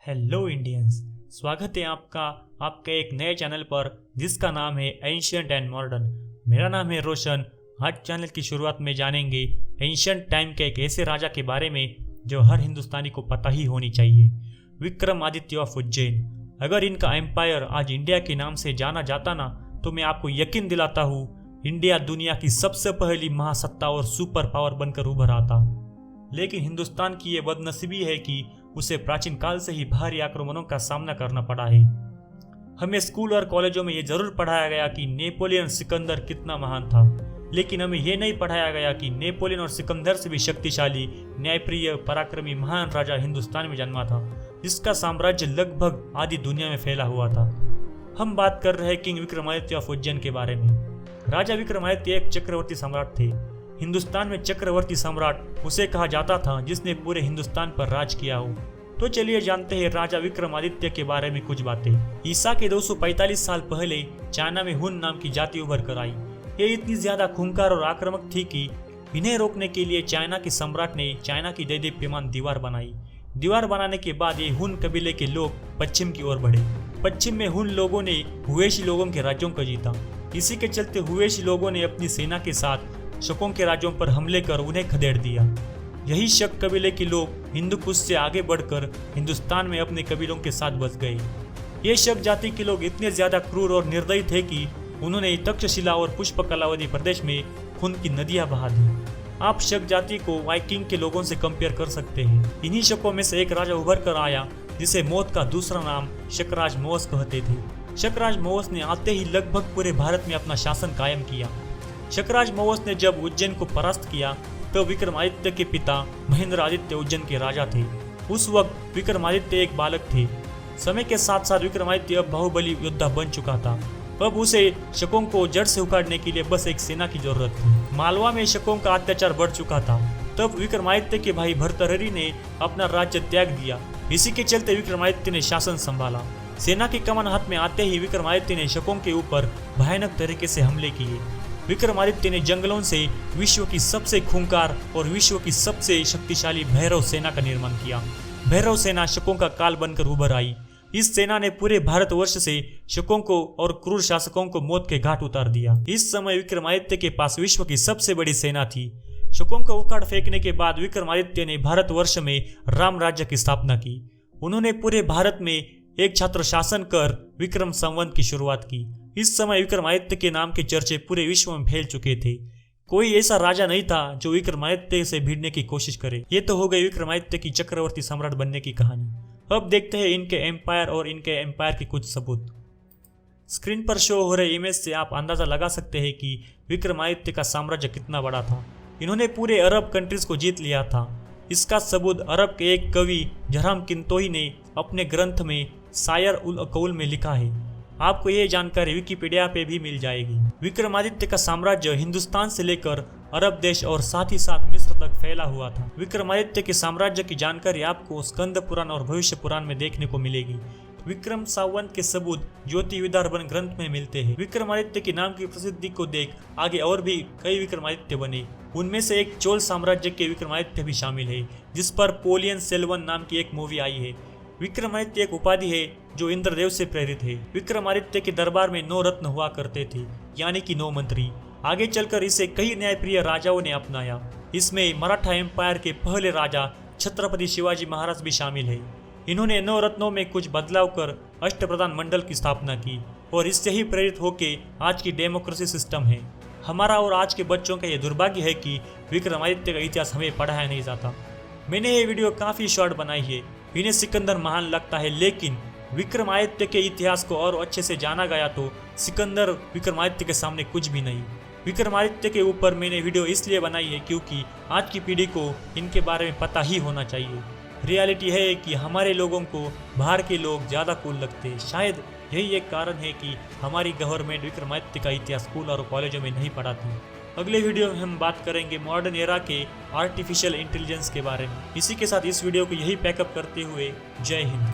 Hello Indians, स्वागत है आपका आपके एक नए चैनल पर जिसका नाम है एंशिएंट एंड मॉडर्न। मेरा नाम है रोशन। आज चैनल की शुरुआत में जानेंगे एंशिएंट टाइम के एक ऐसे राजा के बारे में जो हर हिंदुस्तानी को पता ही होनी चाहिए, विक्रमादित्य ऑफ उज्जैन। अगर इनका एम्पायर आज इंडिया के नाम से जाना जाता ना, तो मैं आपको यकीन दिलाता हूँ इंडिया दुनिया की सबसे पहली महासत्ता और सुपर पावर बनकर उभर आता। लेकिन हिंदुस्तान की ये बदनसीबी है कि उसे प्राचीन काल से ही भारी आक्रमणों का सामना करना पड़ा है। हमें स्कूल और कॉलेजों में ये जरूर पढ़ाया गया कि नेपोलियन सिकंदर कितना महान था, लेकिन हमें यह नहीं पढ़ाया गया कि नेपोलियन और सिकंदर से भी शक्तिशाली, न्यायप्रिय, पराक्रमी महान राजा हिंदुस्तान में जन्मा था, जिसका साम्राज्य लगभग आधी दुनिया में फैला हुआ था। हम बात कर रहे हैं किंग विक्रमादित्य ऑफ उज्जैन के बारे में। राजा विक्रमादित्य एक चक्रवर्ती सम्राट थे। हिंदुस्तान में चक्रवर्ती सम्राट उसे कहा जाता था जिसने पूरे हिंदुस्तान पर राज किया हो। तो चलिए जानते हैं राजा विक्रमादित्य के बारे में कुछ बातें। ईसा के 245 साल पहले चाइना में हुन नाम की जाति उभर कर आई। ये इतनी ज्यादा खूंखार और आक्रामक थी कि इन्हें रोकने के लिए चाइना के सम्राट ने चाइना की दैदीप्यमान दीवार बनाई। दीवार बनाने के बाद ये हुन कबीले के लोग पश्चिम की ओर बढ़े। पश्चिम में हुन लोगों ने हुएशी लोगों के राज्यों को जीता। इसी के चलते हुएशी लोगों ने अपनी सेना के साथ शकों के राज्यों पर हमले कर उन्हें खदेड़ दिया। यही शक कबीले के लोग हिंदू कुश से आगे बढ़कर हिंदुस्तान में अपने कबीलों के साथ बस गए। ये शक जाति के लोग इतने ज्यादा क्रूर और निर्दयी थे कि उन्होंने तक्षशिला और पुष्पकलावती प्रदेश में खून की नदियां बहा दी। आप शक जाति को वाइकिंग के लोगों से कंपेयर कर सकते हैं। इन्हीं शकों में से एक राजा उभर कर आया जिसे मौत का दूसरा नाम शकराज मौस कहते थे। शकराज मौस ने आते ही लगभग पूरे भारत में अपना शासन कायम किया। शकराज मौस ने जब उज्जैन को परास्त किया तो विक्रमादित्य के पिता महेंद्र आदित्य उज्जैन के राजा थे। उस वक्त विक्रमादित्य एक बालक थे। समय के साथ साथ विक्रमादित्य अब बाहुबली योद्धा बन चुका था। अब उसे शकों को जड़ से उखाड़ने के लिए बस एक सेना की जरूरत थी। मालवा में शकों का अत्याचार बढ़ चुका था। तब विक्रमादित्य के भाई भर्तृहरि ने अपना राज्य त्याग दिया। इसी के चलते विक्रमादित्य ने शासन संभाला। सेना की कमान हाथ में आते ही विक्रमादित्य ने शकों के ऊपर भयानक तरीके से हमले किए। विक्रमादित्य ने जंगलों से विश्व की सबसे खूंखार और विश्व की सबसे शक्तिशाली भैरव सेना का निर्माण किया। भैरव सेना शकों का काल बनकर उभर आई। इस सेना ने पूरे भारतवर्ष से शकों को और क्रूर शासकों को मौत के घाट उतार दिया। इस समय विक्रमादित्य के पास विश्व की सबसे बड़ी सेना थी। शकों को उखाड़ फेंकने के बाद विक्रमादित्य ने भारतवर्ष में राम राज्य की स्थापना की। उन्होंने पूरे भारत में एक छत्र शासन कर विक्रम संवत की शुरुआत की। इस समय विक्रमादित्य के नाम के चर्चे पूरे विश्व में फैल चुके थे। कोई ऐसा राजा नहीं था जो विक्रमादित्य से भिड़ने की कोशिश करे। ये तो हो गई विक्रमादित्य की चक्रवर्ती सम्राट बनने की कहानी। अब देखते हैं इनके एम्पायर और इनके एम्पायर के कुछ सबूत। स्क्रीन पर शो हो रहे इमेज से आप अंदाजा लगा सकते हैं कि विक्रमादित्य का साम्राज्य कितना बड़ा था। इन्होंने पूरे अरब कंट्रीज को जीत लिया था। इसका सबूत अरब के एक कवि जहराम किंतोही ने अपने ग्रंथ में शायर उल अकौल में लिखा है। आपको ये जानकारी विकिपीडिया पे भी मिल जाएगी। विक्रमादित्य का साम्राज्य हिंदुस्तान से लेकर अरब देश और साथ ही साथ मिस्र तक फैला हुआ था। विक्रमादित्य के साम्राज्य की जानकारी आपको स्कंद पुराण और भविष्य पुराण में देखने को मिलेगी। विक्रम संवत के सबूत ज्योति विदर्भन ग्रंथ में मिलते हैं। विक्रमादित्य के नाम की प्रसिद्धि को देख आगे और भी कई विक्रमादित्य बने। उनमें से एक चोल साम्राज्य के विक्रमादित्य भी शामिल है, जिस पर पोलियन सेल्वन नाम की एक मूवी आई है। विक्रमादित्य एक उपाधि है जो इंद्रदेव से प्रेरित है। विक्रमादित्य के दरबार में 9 रत्न हुआ करते थे, यानी कि 9 मंत्री। आगे चलकर इसे कई न्यायप्रिय राजाओं ने अपनाया। इसमें मराठा एम्पायर के पहले राजा छत्रपति शिवाजी महाराज भी शामिल है। इन्होंने 9 रत्नों में कुछ बदलाव कर अष्टप्रधान मंडल की स्थापना की और इससे ही प्रेरित होकर आज की डेमोक्रेसी सिस्टम है। हमारा और आज के बच्चों का यह दुर्भाग्य है कि विक्रमादित्य का इतिहास हमें पढ़ाया नहीं जाता। मैंने ये वीडियो काफ़ी शॉर्ट बनाई है। इन्हें सिकंदर महान लगता है, लेकिन विक्रमादित्य के इतिहास को और अच्छे से जाना गया तो सिकंदर विक्रमादित्य के सामने कुछ भी नहीं। विक्रमादित्य के ऊपर मैंने वीडियो इसलिए बनाई है क्योंकि आज की पीढ़ी को इनके बारे में पता ही होना चाहिए। रियलिटी है कि हमारे लोगों को बाहर के लोग ज़्यादा कूल लगते हैं। शायद यही एक कारण है कि हमारी गवर्नमेंट विक्रमादित्य का इतिहास स्कूल और कॉलेजों में नहीं पढ़ाती। अगले वीडियो में हम बात करेंगे मॉडर्न एरा के आर्टिफिशियल इंटेलिजेंस के बारे में। इसी के साथ इस वीडियो को यही पैकअप करते हुए जय हिंद।